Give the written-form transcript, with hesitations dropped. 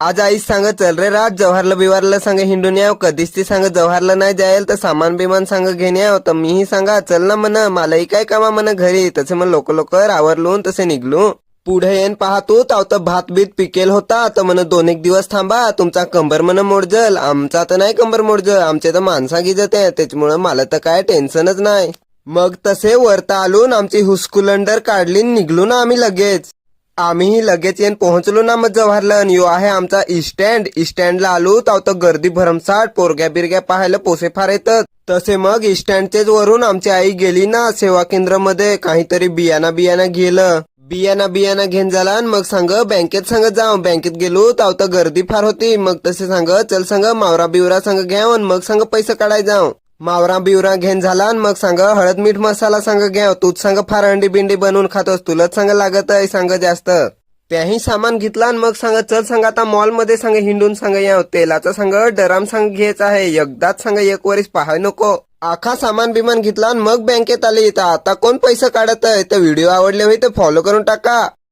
आज आई सांग चल रे रात जव्हारला बिवारला सांग हिंडून याव. कधीच ती सांग जव्हारला नाही जायल तर सामान बिमान सांग घेऊन याव. तर मीही सांगा चल ना म्हण, मलाही काय कामा म्हण घरी. तसे मग लोकर आवरलून तसे निघलो. पुढे येऊन पाहतो ताव तर भात बीत पिकेल होता. तर म्हण 2-1 दिवस थांबा, तुमचा कंबर म्हण मोडजल. आमचा तर नाही कंबर मोडजल, आमचे तर माणसा गिजत आहे, त्याच्यामुळे मला तर काय टेन्शनच नाही. मग तसे वरता आलून आमची हुस्कुलंडर काढली, निघलो ना आम्ही लगेच. आम्हीही लगेच येऊन पोहोचलो ना मग जव्हारला. यो आहे आमचा इस्टँडला आलो ताव तर गर्दी भरमसाठ, पोरग्या बिरग्या पाहायला पोसे फार येतात. तसे मग इस्टँडचेच वरून आमची आई गेली ना सेवा केंद्रामध्ये, काहीतरी बियाणा गेलं. बियाणा घेऊन झाला आणि मग सांग बँकेत सांग जाऊ. बँकेत गेलो ताव तर गर्दी फार होती. मग तसे सांग चल सांग मावरा बिवरा सांग घ्याव आणि मग सांग पैसे काढाय जाऊ. मावरा बिवरा घेऊन झाला आणि मग सांग हळद मीठ मसाला सांग घ्याव. तूच सांग फार अंडी बिंडी बनवून खातोस, तुलाच सांग लागत आहे सांग जास्त. त्याही सामान घेतला आणि मग सांग चल सांग आता मॉल मध्ये सांग हिंडून सांग याव. तेलाचा सांग डराम सांग घ्यायचा आहे, एकदाच सांग 1 वरीस पाहाय नको. आखा सामान बिमान घेतला आणि मग बँकेत आले. आता कोण पैसे काढत आहे. तर व्हिडिओ आवडले होते फॉलो करून टाका.